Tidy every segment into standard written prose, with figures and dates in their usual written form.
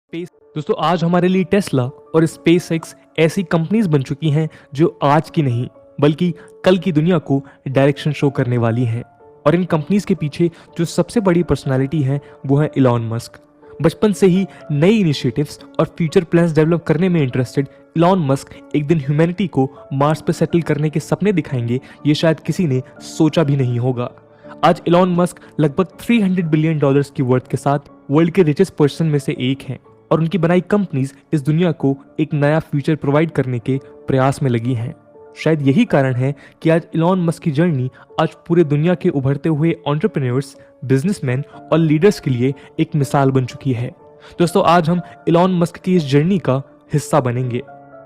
Space दोस्तों, आज हमारे लिए टेस्ला और स्पेसएक्स ऐसी कंपनीज बन चुकी हैं जो आज की नहीं बल्कि कल की दुनिया को डायरेक्शन शो करने वाली हैं। और इन कंपनीज के पीछे जो सबसे बड़ी पर्सनालिटी है वो है इलॉन मस्क। बचपन से ही नई इनिशिएटिव्स और फ्यूचर प्लान्स डेवलप करने में इंटरेस्टेड इलॉन मस्क एक दिन ह्यूमैनिटी को मार्स पर सेटल करने के सपने दिखाएंगे, ये शायद किसी ने सोचा भी नहीं होगा। आज इलॉन मस्क लगभग $300 बिलियन की वर्थ के साथ वर्ल्ड के रिचेस्ट पर्सन में से एक हैं और उनकी बनाई कंपनीज इस दुनिया को एक नया फ्यूचर प्रोवाइड करने के प्रयास में लगी हैं। शायद यही कारण है कि आज इलॉन मस्क की जर्नी आज पूरे दुनिया के उभरते हुए एंटरप्रेन्योर्स, बिजनेसमैन और लीडर्स के लिए एक मिसाल बन चुकी है। दोस्तों, आज हम इलॉन मस्क की इस जर्नी का हिस्सा बनेंगे।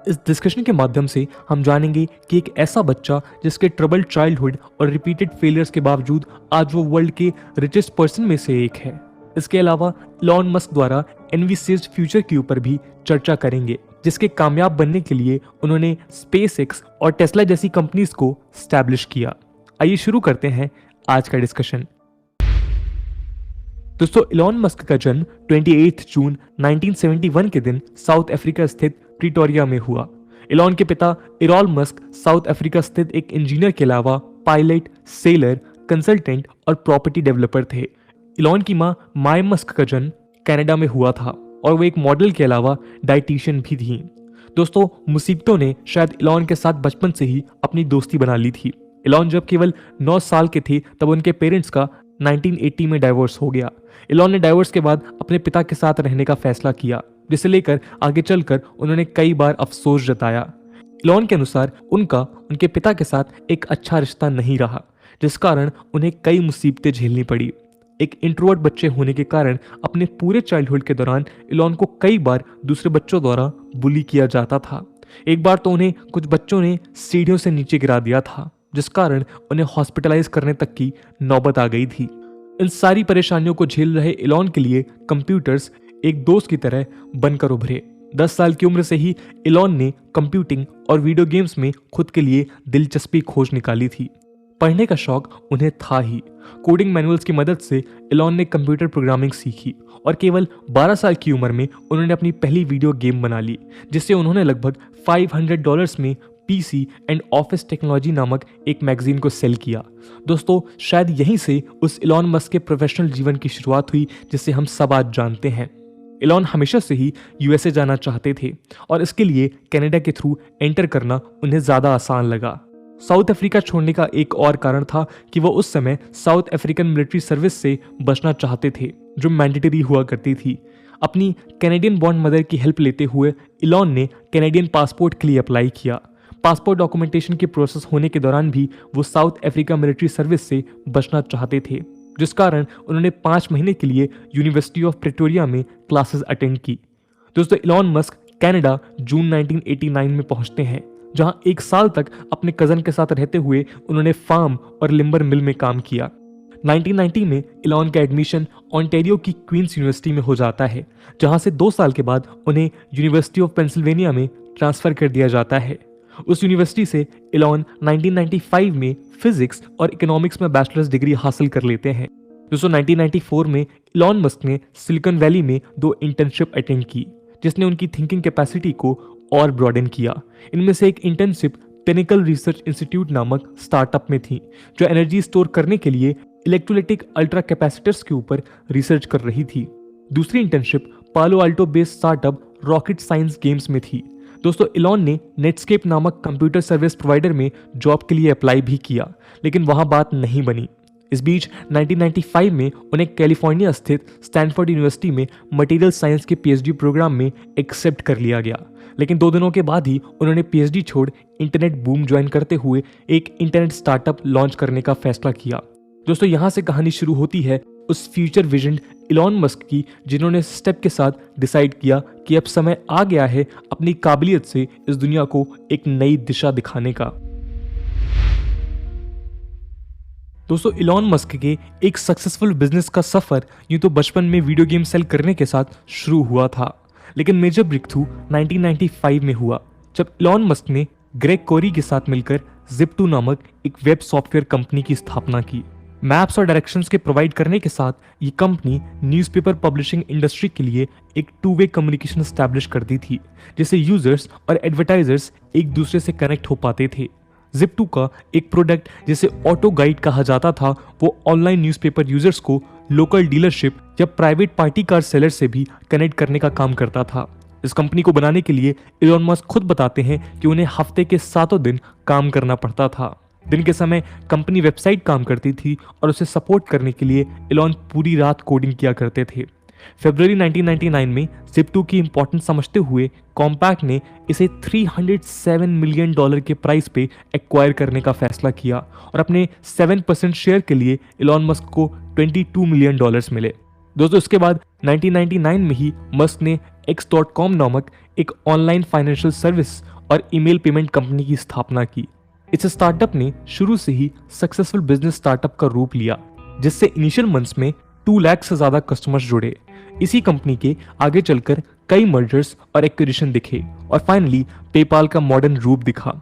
इस डिस्कशन के माध्यम से हम जानेंगे कि एक ऐसा बच्चा जिसके ट्रबल्ड चाइल्डहुड और रिपीटेड फेलियर्स के बावजूद आज वो वर्ल्ड के रिचेस्ट पर्सन में से एक है। इसके अलावा इलॉन मस्क द्वारा एनविसेज्ड फ्यूचर के ऊपर भी चर्चा करेंगे, जिसके कामयाब बनने के लिए उन्होंने स्पेसएक्स और टेस्ला जैसी कंपनीज को स्टैब्लिश किया। आइए शुरू करते हैं आज का डिस्कशन। दोस्तों, इलॉन मस्क का जन्म 28 जून 1971 के दिन साउथ अफ्रीका स्थित प्रिटोरिया में हुआ। इलॉन के पिता इरॉल मस्क साउथ अफ्रीका स्थित एक इंजीनियर के अलावा पायलट, सेलर, कंसल्टेंट और प्रॉपर्टी डेवलपर थे। इलॉन की मां माय मस्क का जन्म कनाडा में हुआ था और वो एक मॉडल के अलावा डाइटिशियन भी थी। दोस्तों, मुसीबतों ने शायद इलॉन के साथ बचपन से ही अपनी दोस्ती बना ली थी। इलॉन जब केवल 9 साल के थे तब उनके पेरेंट्स का 1980 में डाइवोर्स हो गया। इलॉन ने डाइवोर्स के बाद अपने पिता के साथ रहने का फैसला किया, जिसे लेकर आगे चलकर उन्होंने कई बार अफसोस जताया। इलॉन के अनुसार उनके पिता के साथ एक अच्छा रिश्ता नहीं रहा, जिस कारण उन्हें कई मुसीबतें झेलनी पड़ी। एक इंट्रोवर्ट बच्चे होने के कारण अपने पूरे चाइल्डहुड के दौरान इलॉन को कई बार दूसरे बच्चों द्वारा बुली किया जाता था। एक बार तो उन्हें कुछ बच्चों ने सीढ़ियों से नीचे गिरा दिया था, जिस कारण उन्हें हॉस्पिटलाइज करने तक की नौबत आ गई थी। इन सारी परेशानियों को झेल रहे इलॉन के लिए कंप्यूटर्स एक दोस्त की तरह बनकर उभरे। 10 साल की उम्र से ही इलॉन ने कंप्यूटिंग और वीडियो गेम्स में खुद के लिए दिलचस्पी खोज निकाली थी। पढ़ने का शौक उन्हें था ही। कोडिंग मैनुअल्स की मदद से इलॉन ने कंप्यूटर प्रोग्रामिंग सीखी और केवल 12 साल की उम्र में उन्होंने अपनी पहली वीडियो गेम बना ली, जिससे उन्होंने लगभग $500 में पीसी एंड ऑफिस टेक्नोलॉजी नामक एक मैगजीन को सेल किया। दोस्तों, शायद यहीं से उस इलॉन मस्क के प्रोफेशनल जीवन की शुरुआत हुई जिसे हम सब आज जानते हैं। इलॉन हमेशा से ही यूएसए जाना चाहते थे और इसके लिए कनाडा के थ्रू एंटर करना उन्हें ज्यादा आसान लगा। साउथ अफ्रीका छोड़ने का एक और कारण था कि वो उस समय साउथ अफ्रीकन मिलिट्री सर्विस से बचना चाहते थे, जो मैंडेटरी हुआ करती थी। अपनी कैनेडियन बॉर्न मदर की हेल्प लेते हुए इलॉन ने कैनेडियन पासपोर्ट के लिए अप्लाई किया। पासपोर्ट डॉक्यूमेंटेशन के प्रोसेस होने के दौरान भी वो साउथ अफ्रीका मिलिट्री सर्विस से बचना चाहते थे, जिस कारण उन्होंने 5 महीने के लिए यूनिवर्सिटी ऑफ प्रिटोरिया में क्लासेस अटेंड की। दोस्तों, इलॉन मस्क कनाडा जून 1989 में पहुंचते हैं, जहां 1 साल तक अपने कजन के साथ रहते हुए उन्होंने फार्म और लिम्बर मिल में काम किया। 1990 में इलॉन का एडमिशन ओंटारियो की क्वींस यूनिवर्सिटी में हो जाता है, जहां से 2 साल के बाद उन्हें यूनिवर्सिटी ऑफ पेंसिल्वेनिया में ट्रांसफर कर दिया जाता है। उस यूनिवर्सिटी से इलॉन 1995 में फिजिक्स और इकोनॉमिक्स में बैचलर्स डिग्री हासिल कर लेते हैं। दोस्तों, 1994 में इलॉन मस्क ने सिलिकॉन वैली में 2 इंटर्नशिप अटेंड की, जिसने उनकी थिंकिंग कैपेसिटी को और ब्रॉडन किया। इनमें से एक इंटर्नशिप पिनिकल रिसर्च इंस्टीट्यूट नामक स्टार्टअप में थी, जो एनर्जी स्टोर करने के लिए इलेक्ट्रोलाइटिक अल्ट्रा कैपेसिटर्स के ऊपर रिसर्च कर रही थी। दूसरी इंटर्नशिप पालो Alto based startup rocket science games में थी। दोस्तों, इलॉन ने नेटस्केप नामक कंप्यूटर सर्विस प्रोवाइडर में जॉब के लिए अप्लाई भी किया, लेकिन वहां बात नहीं बनी। इस बीच 1995 में उन्हें कैलिफोर्निया स्थित स्टैनफोर्ड यूनिवर्सिटी में मटेरियल साइंस के पीएचडी प्रोग्राम में एक्सेप्ट कर लिया गया, लेकिन 2 दिनों के बाद ही उन्होंने पीएचडी छोड़ इंटरनेट बूम ज्वाइन करते हुए एक इंटरनेट स्टार्टअप लॉन्च करने का फैसला किया। दोस्तों, यहाँ से कहानी शुरू होती है उस फ्यूचर विजन इलॉन मस्क की, जिन्होंने स्टेप के साथ डिसाइड किया कि अब समय आ गया है अपनी काबिलियत से इस दुनिया को एक नई दिशा दिखाने का। दोस्तों, इलॉन मस्क के एक सक्सेसफुल बिजनेस का सफर यूं तो बचपन में वीडियो गेम सेल करने के साथ शुरू हुआ था, लेकिन मेजर ब्रेक थ्रू 1995 में हुआ, जब इलॉन मस्क ने ग्रेग कोरी के साथ मिलकर Zip2 नामक एक वेब सॉफ्टवेयर कंपनी की स्थापना की। मैप्स और डायरेक्शंस के प्रोवाइड करने के साथ ये कंपनी न्यूज़पेपर पब्लिशिंग इंडस्ट्री के लिए एक टू वे कम्युनिकेशन एस्टैब्लिश कर दी थी, जिससे यूजर्स और एडवर्टाइजर्स एक दूसरे से कनेक्ट हो पाते थे। Zip2 का एक प्रोडक्ट जिसे ऑटो गाइड कहा जाता था, वो ऑनलाइन न्यूज़पेपर यूजर्स को लोकल डीलरशिप या प्राइवेट पार्टी कार सेलर से भी कनेक्ट करने का काम करता था। इस कंपनी को बनाने के लिए इलॉन मस्क खुद बताते हैं कि उन्हें हफ्ते के 7 दिन काम करना पड़ता था। दिन के समय कंपनी वेबसाइट काम करती थी और उसे सपोर्ट करने के लिए इलॉन पूरी रात कोडिंग किया करते थे। फरवरी 1999 में Zip2 की इंपॉर्टेंस समझते हुए कॉम्पैक्ट ने इसे $307 मिलियन के प्राइस पे एक्वायर करने का फैसला किया और अपने 7% शेयर के लिए इलॉन मस्क को $22 मिलियन मिले। दोस्तों, इसके बाद 1999 में ही मस्क ने X.com नामक एक ऑनलाइन फाइनेंशियल सर्विस और ईमेल पेमेंट कंपनी की स्थापना की। इस स्टार्टअप ने शुरू से ही सक्सेसफुल बिजनेस स्टार्टअप का रूप लिया, जिससे इनिशियल मंथ्स में 2 लाख से ज्यादा कस्टमर्स जुड़े। इसी कंपनी के आगे चलकर कई मर्जर्स और एक्विजिशन दिखे और फाइनली पेपाल का मॉडर्न रूप दिखा।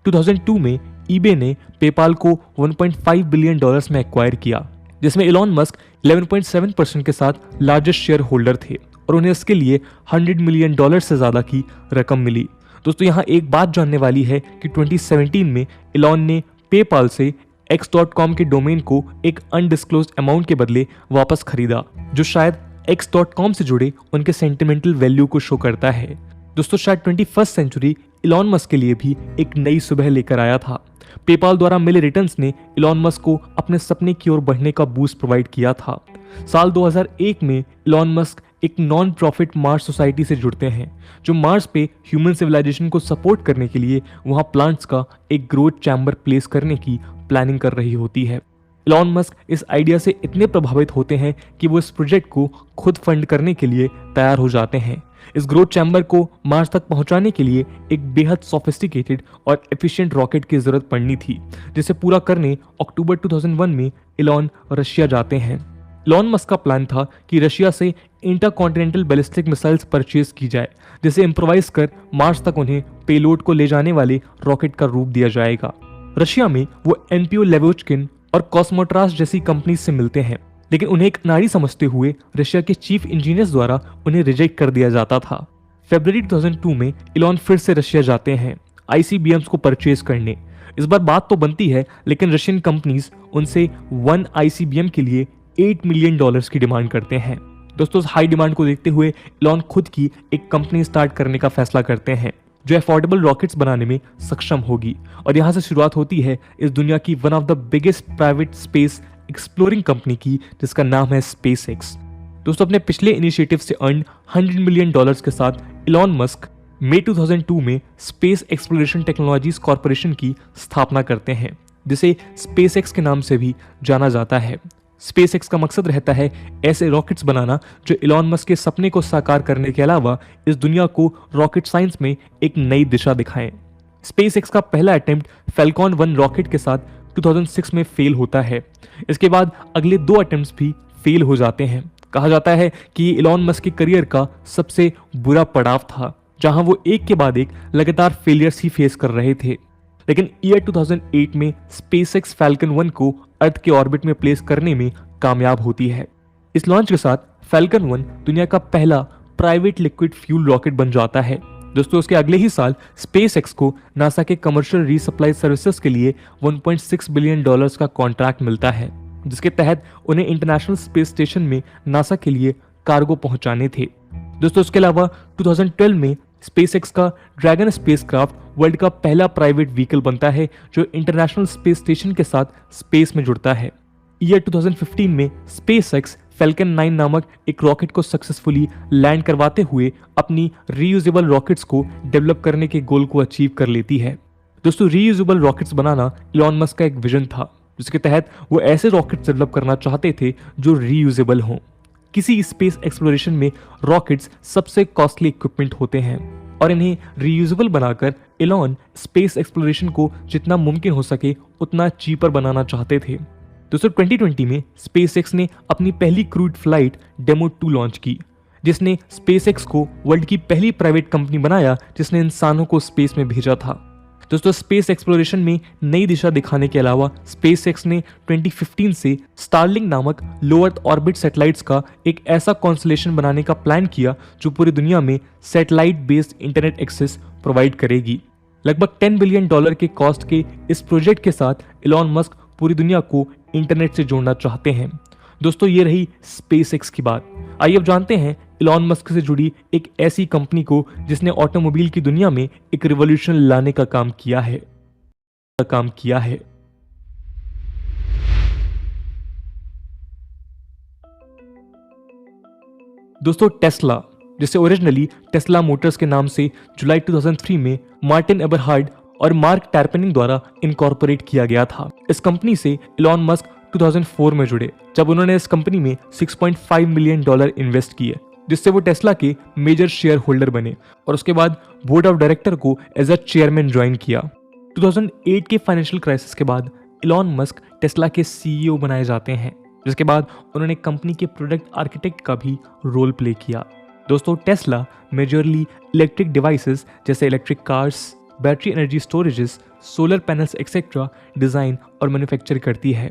2002 में ईबे ने पेपाल को $1.5 बिलियन में एक्वायर किया, जिसमें इलॉन मस्क 11.7% के साथ लार्जेस्ट शेयर होल्डर थे और उन्हें इसके लिए $100 मिलियन से ज्यादा की रकम मिली। दोस्तों, यहाँ एक बात जानने वाली है कि 2017 में इलॉन ने पेपाल से X.com के डोमेन को एक अनडिस्क्लोज्ड अमाउंट के बदले वापस खरीदा, जो शायद X.com से जुड़े उनके सेंटिमेंटल वैल्यू को शो करता है। दोस्तों, शायद 21st सेंचुरी इलॉन मस्क के लिए भी एक नई सुबह लेकर आया था। पेपाल द्वारा मिले रिटर्न्स ने इलॉन मस्क को अपने सपने की ओर बढ़ने का बूस्ट प्रोवाइड किया था। साल 2001 में इलॉन मस्क एक नॉन प्रॉफिट मार्स सोसाइटी से जुड़ते हैं, जो मार्स पे ह्यूमन सिविलाइजेशन को सपोर्ट करने के लिए वहां प्लांट्स का एक ग्रोथ चैम्बर प्लेस करने की प्लानिंग कर रही होती है। इलॉन मस्क इस आइडिया से इतने प्रभावित होते हैं कि वो इस प्रोजेक्ट को खुद फंड करने के लिए तैयार हो जाते हैं। इस ग्रोथ चैम्बर को मार्स तक पहुंचाने के लिए एक बेहद सोफिस्टिकेटेड और एफिशिएंट रॉकेट की जरूरत पड़नी थी, जिसे पूरा करने अक्टूबर 2001 में इलॉन रशिया जाते हैं। इलॉन मस्क का प्लान था कि रशिया से इंटरकॉन्टिनेंटल बैलिस्टिक मिसाइल्स परचेज की जाए, जिसे इम्प्रोवाइज कर मार्स तक उन्हें पेलोड को ले जाने वाले रॉकेट का रूप दिया जाएगा। रशिया में वो एनपीओ लेवोचकिन और कॉस्मोट्रास जैसी कंपनी से मिलते हैं, लेकिन उन्हें एक नारी समझते हुए रशिया के चीफ इंजीनियर्स द्वारा उन्हें रिजेक्ट कर दिया जाता था। फरवरी 2002 में इलॉन फिर से रशिया जाते हैं आईसीबीएम्स को परचेज करने। इस बार बात तो बनती है, लेकिन रशियन कंपनीज उनसे 1 आईसीबीएम के लिए $8 मिलियन की डिमांड करते हैं। दोस्तों, हाई डिमांड को देखते हुए इलॉन खुद की एक कंपनी स्टार्ट करने का फैसला करते हैं, जो अफोर्डेबल रॉकेट्स बनाने में सक्षम होगी। और यहाँ से शुरुआत होती है इस दुनिया की one of the biggest private space exploring company की, जिसका नाम है SpaceX। दोस्तों, अपने पिछले इनिशिएटिव से अर्न $100 मिलियन के साथ इलॉन मस्क मई 2002 में स्पेस एक्सप्लोरेशन टेक्नोलॉजीज कॉर्पोरेशन की स्थापना करते हैं, जिसे SpaceX के नाम से भी जाना जाता है। SpaceX का मकसद रहता है ऐसे रॉकेट्स बनाना जो इलॉन मस्क के सपने को साकार करने के अलावा इस दुनिया को रॉकेट साइंस में एक नई दिशा दिखाएं। SpaceX का पहला अटेम्प्ट फैल्कॉन 1 रॉकेट के साथ 2006 में फेल होता है। इसके बाद अगले 2 अटेम्प्ट्स भी फेल हो जाते हैं। कहा जाता है कि इलॉन मस्क के करियर का सबसे बुरा पड़ाव था, जहां वो एक के बाद एक लगातार फेलियर्स ही फेस कर रहे थे। लेकिन ईयर 2008 में SpaceX फैल्कन 1 को अर्थ के ऑर्बिट में प्लेस करने में कामयाब होती है। इस लॉन्च के साथ फैल्कन 1 दुनिया का पहला प्राइवेट लिक्विड फ्यूल रॉकेट बन जाता है। दोस्तों, उसके अगले ही साल SpaceX को नासा के कमर्शियल रीसप्लाई सर्विसेज के लिए $1.6 बिलियन का कॉन्ट्रैक्ट मिलता है, जिसके तहत उन्हें इंटरनेशनल स्पेस स्टेशन में नासा के लिए कार्गो पहुंचाने थे। दोस्तों, उसके अलावा 2012 में SpaceX का ड्रैगन स्पेसक्राफ्ट वर्ल्ड का पहला प्राइवेट व्हीकल बनता है, जो इंटरनेशनल स्पेस स्टेशन के साथ स्पेस में जुड़ता है। ईयर 2015 में SpaceX फैल्कन 9 नामक एक रॉकेट को सक्सेसफुली लैंड करवाते हुए अपनी रीयूजेबल रॉकेट्स को डेवलप करने के गोल को अचीव कर लेती है। दोस्तों, रीयूजेबल रॉकेट्स बनाना इलॉन मस्क का एक विजन था, जिसके तहत वो ऐसे रॉकेट्स डेवलप करना चाहते थे जो रीयूजेबल हों। किसी स्पेस एक्सप्लोरेशन में रॉकेट्स सबसे कॉस्टली इक्विपमेंट होते हैं और इन्हें रीयूजेबल बनाकर इलॉन स्पेस एक्सप्लोरेशन को जितना मुमकिन हो सके उतना चीपर बनाना चाहते थे। दोस्तों, 2020 में SpaceX ने अपनी पहली क्रूड फ्लाइट डेमो 2 लॉन्च की, जिसने SpaceX को वर्ल्ड की पहली प्राइवेट कंपनी बनाया जिसने इंसानों को स्पेस में भेजा था। दोस्तों स्पेस एक्सप्लोरेशन में नई दिशा दिखाने के अलावा स्पेसएक्स ने 2015 से स्टारलिंक नामक लो अर्थ ऑर्बिट सैटेलाइट्स का एक ऐसा कॉन्स्टलेशन बनाने का प्लान किया जो पूरी दुनिया में satellite based internet access provide करेगी। लगभग $10 बिलियन के कॉस्ट के इस प्रोजेक्ट के साथ इलॉन मस्क पूरी दुनिया को इंटरनेट से जोड़ना चाहते हैं। दोस्तों ये रही स्पेसएक्स की बात। आइए अब जानते हैं इलॉन मस्क से जुड़ी एक ऐसी कंपनी को जिसने ऑटोमोबाइल की दुनिया में एक रिवॉल्यूशन लाने का काम किया है। दोस्तों टेस्ला, जिसे ओरिजिनली टेस्ला मोटर्स के नाम से जुलाई 2003 में मार्टिन एबरहार्ड और मार्क टैरपेनिंग द्वारा इनकॉर्पोरेट किया गया था। इस कंपनी से इलॉन मस्क 2004 में जुड़े, जब उन्होंने इस कंपनी में $6.5 मिलियन इन्वेस्ट किए, जिससे वो टेस्ला के मेजर शेयर होल्डर बने और उसके बाद बोर्ड ऑफ डायरेक्टर को एज अ चेयरमैन ज्वाइन किया। 2008 के फाइनेंशियल क्राइसिस के बाद इलॉन मस्क टेस्ला के सीईओ बनाए जाते हैं, जिसके बाद उन्होंने कंपनी के प्रोडक्ट आर्किटेक्ट का भी रोल प्ले किया। दोस्तों टेस्ला मेजरली इलेक्ट्रिक डिवाइसेस जैसे electric cars, battery energy storages, solar panels etcetera design और मैन्युफैक्चर करती है।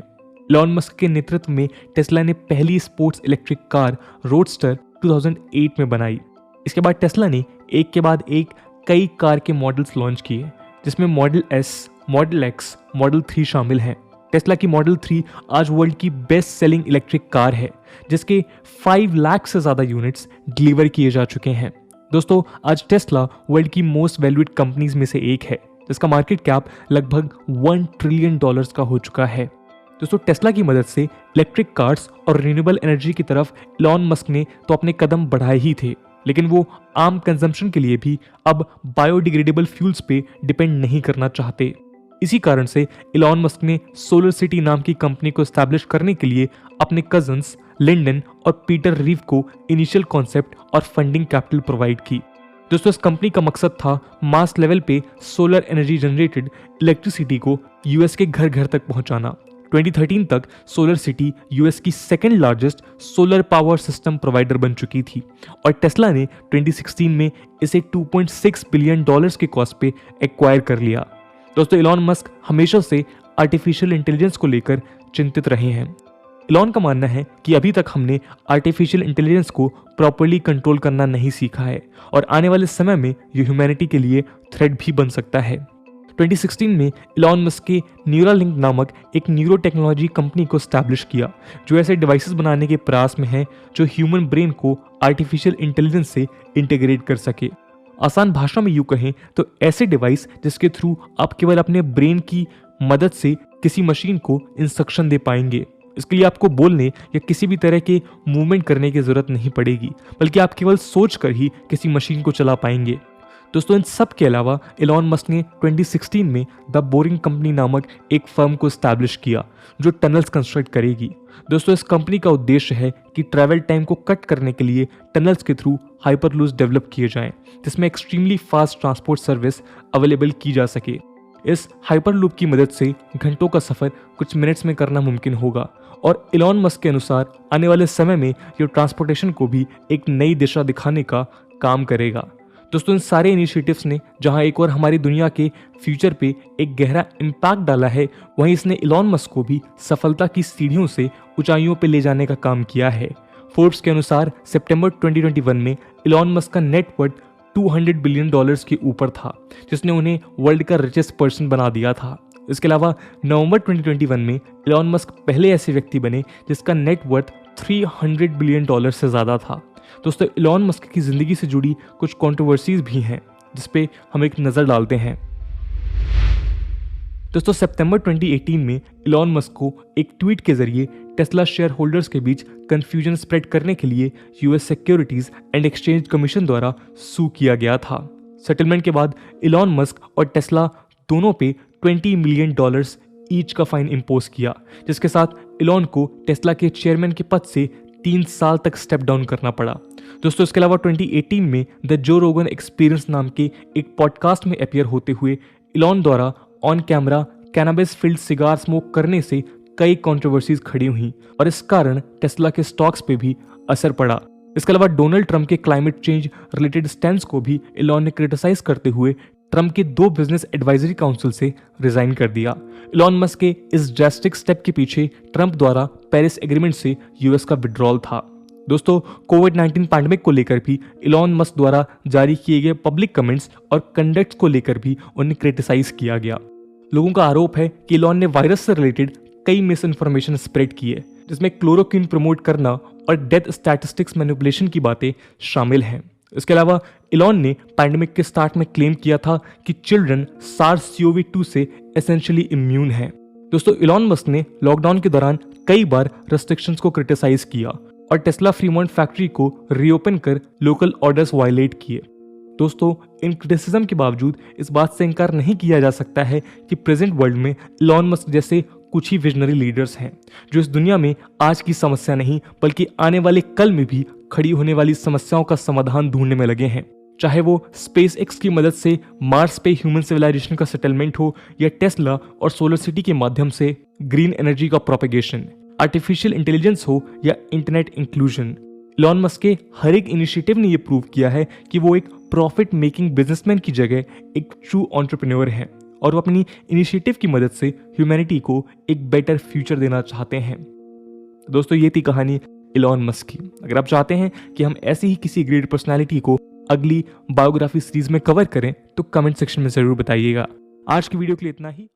इलॉन मस्क के नेतृत्व में टेस्ला ने पहली स्पोर्ट्स इलेक्ट्रिक कार रोडस्टर 2008 में बनाई। इसके बाद टेस्ला ने एक के बाद एक कई कार के मॉडल्स लॉन्च किए, जिसमें model S, model x, model 3 शामिल हैं। टेस्ला की मॉडल 3 आज वर्ल्ड की बेस्ट सेलिंग इलेक्ट्रिक कार है, जिसके 5 लाख से ज्यादा यूनिट्स डिलीवर किए जा चुके हैं। दोस्तों आज टेस्ला वर्ल्ड की मोस्ट वैल्यूड कंपनीज में से एक है, जिसका मार्केट कैप लगभग $1 ट्रिलियन का हो चुका है। दोस्तों टेस्ला की मदद से इलेक्ट्रिक कार्स और रिन्यूएबल एनर्जी की तरफ इलॉन मस्क ने तो अपने कदम बढ़ाए ही थे, लेकिन वो आम कंजम्पशन के लिए भी अब बायोडिग्रेडेबल फ्यूल्स पे डिपेंड नहीं करना चाहते। इसी कारण से इलॉन मस्क ने सोलर सिटी नाम की कंपनी को एस्टैब्लिश करने के लिए अपने कजन्स लिंडन और पीटर रीव को इनिशियल कॉन्सेप्ट और फंडिंग कैपिटल प्रोवाइड की। दोस्तों इस कंपनी का मकसद था मास लेवल पे सोलर एनर्जी जनरेटेड इलेक्ट्रिसिटी को यूएस के घर घर तक पहुंचाना। 2013 तक सोलर सिटी यूएस की second largest solar power system provider बन चुकी थी और टेस्ला ने 2016 में इसे $2.6 बिलियन के कॉस्ट पे एक्वायर कर लिया। दोस्तों इलॉन मस्क हमेशा से आर्टिफिशियल इंटेलिजेंस को लेकर चिंतित रहे हैं। इलॉन का मानना है कि अभी तक हमने आर्टिफिशियल इंटेलिजेंस को प्रॉपर्ली कंट्रोल करना नहीं सीखा है और आने वाले समय में ये ह्यूमैनिटी के लिए थ्रेट भी बन सकता है। 2016 में इलॉन मस्क के न्यूरालिंक नामक एक न्यूरो टेक्नोलॉजी कंपनी को स्टैब्लिश किया, जो ऐसे डिवाइसेस बनाने के प्रयास में है जो ह्यूमन ब्रेन को आर्टिफिशियल इंटेलिजेंस से इंटीग्रेट कर सके। आसान भाषा में यूं कहें तो ऐसे डिवाइस जिसके थ्रू आप केवल अपने ब्रेन की मदद से किसी मशीन को इंस्ट्रक्शन दे पाएंगे। इसके लिए आपको बोलने या किसी भी तरह के मूवमेंट करने की जरूरत नहीं पड़ेगी, बल्कि आप केवल सोच कर ही किसी मशीन को चला पाएंगे। दोस्तों इन सब के अलावा इलॉन मस्क ने 2016 में द बोरिंग कंपनी नामक एक फर्म को स्टैब्लिश किया जो टनल्स कंस्ट्रक्ट करेगी। दोस्तों इस कंपनी का उद्देश्य है कि ट्रैवल टाइम को कट करने के लिए टनल्स के थ्रू हाइपरलूप्स डेवलप किए जाएं, जिसमें extremely fast transport service available की जा सके। इस हाइपरलूप की मदद से घंटों का सफर कुछ मिनट्स में करना मुमकिन होगा और इलॉन मस्क के अनुसार आने वाले समय में ये ट्रांसपोर्टेशन को भी एक नई दिशा दिखाने का काम करेगा। दोस्तों इन सारे इनिशिएटिव्स ने जहां एक और हमारी दुनिया के फ्यूचर पे एक गहरा इम्पैक्ट डाला है, वहीं इसने इलॉन मस्क को भी सफलता की सीढ़ियों से ऊंचाइयों पे ले जाने का काम किया है। फोर्ब्स के अनुसार सितंबर 2021 में इलॉन मस्क का नेटवर्थ $200 बिलियन के ऊपर था, जिसने उन्हें वर्ल्ड का रिचेस्ट पर्सन बना दिया था। इसके अलावा नवंबर 2021 में इलॉन मस्क पहले ऐसे व्यक्ति बने जिसका नेटवर्थ $300 बिलियन से ज्यादा था। दोस्तों इलॉन मस्क की जिंदगी से जुड़ी कुछ कंट्रोवर्सीज भी हैं, जिसपे हम एक नजर डालते हैं। दोस्तों सितंबर 2018 में इलॉन मस्क को एक ट्वीट के जरिए टेस्ला शेयर होल्डर्स के बीच कंफ्यूजन स्प्रेड करने के लिए US securities and exchange commission द्वारा सू किया गया था। सेटलमेंट के बाद इलॉन मस्क और टेस्ला दोनों पे $20 मिलियन ईच का फाइन इम्पोज किया, जिसके साथ इलॉन को टेस्ला के चेयरमैन के पद से 3 साल तक स्टेप डाउन करना पड़ा। दोस्तों इसके अलावा 2018 में द जो रोगन एक्सपीरियंस नाम के एक पॉडकास्ट में अपीयर होते हुए इलॉन द्वारा on camera cannabis field cigar smoke करने से कई कंट्रोवर्सीज खड़ी हुई और इस कारण टेस्ला के स्टॉक्स पे भी असर पड़ा। इसके अलावा डोनाल्ड ट्रंप के क्लाइमेट चेंज रिलेटेड स्टैंड्स को भी इलॉन ने क्रिटिसाइज करते हुए ट्रम्प के 2 बिजनेस एडवाइजरी काउंसिल से रिजाइन कर दिया। इलॉन मस्क के इस ड्रास्टिक स्टेप के पीछे ट्रम्प द्वारा पेरिस एग्रीमेंट से यूएस का विड्रॉल था। दोस्तों, कोविड-19 पैंडेमिक को लेकर भी इलॉन मस्क द्वारा जारी किए गए पब्लिक कमेंट्स और कंडक्ट्स को लेकर भी उन्हें क्रिटिसाइज किया गया। लोगों का आरोप है कि इलॉन ने वायरस से रिलेटेड कई मिस इन्फॉर्मेशन स्प्रेड की है, जिसमें क्लोरोक्विन प्रमोट करना और डेथ स्टैटिस्टिक्स मैनिपुलेशन की बातें शामिल हैं। इसके अलावा इलॉन ने पैंडेमिक के स्टार्ट में क्लेम किया था कि चिल्ड्रन SARS-CoV-2 से एसेंशियली इम्यून हैं। दोस्तों, इलॉन मस्क ने लॉकडाउन के दौरान कई बार रेस्ट्रिक्शंस को क्रिटिसाइज किया और टेस्ला फ्रीमोंट फैक्ट्री को रीओपन कर लोकल ऑर्डर्स वायलेट किए। दोस्तों, इन क्रिटिसिज्म के बावजूद इस बात से इनकार नहीं किया जा सकता है कि प्रेजेंट वर्ल्ड में इलॉन मस्क जैसे कुछ ही विजनरी लीडर्स हैं जो इस दुनिया में आज की समस्या नहीं बल्कि आने वाले कल में भी खड़ी होने वाली समस्याओं का समाधान ढूंढने में लगे हैं। चाहे वो SpaceX की मदद से मार्स पे ह्यूमन सिविलाइजेशन का सेटलमेंट हो या टेस्ला और सोलर सिटी के माध्यम से ग्रीन एनर्जी का प्रोपेगेशन, आर्टिफिशियल इंटेलिजेंस हो या इंटरनेट इंक्लूजन। इलॉन मस्क के हर एक इनिशिएटिव ने यह प्रूव किया है कि वो एक प्रॉफिट मेकिंग बिजनेसमैन की जगह एक ट्रू एंटरप्रेन्योर हैं और वो अपनी इनिशिएटिव की मदद से ह्यूमैनिटी को एक बेटर फ्यूचर देना चाहते हैं। दोस्तों, ये थी कहानी इलॉन मस्क की। अगर आप चाहते हैं कि हम ऐसी ही किसी ग्रेट पर्सनालिटी को अगली बायोग्राफी सीरीज में कवर करें तो कमेंट सेक्शन में जरूर बताइएगा। आज की वीडियो के लिए इतना ही।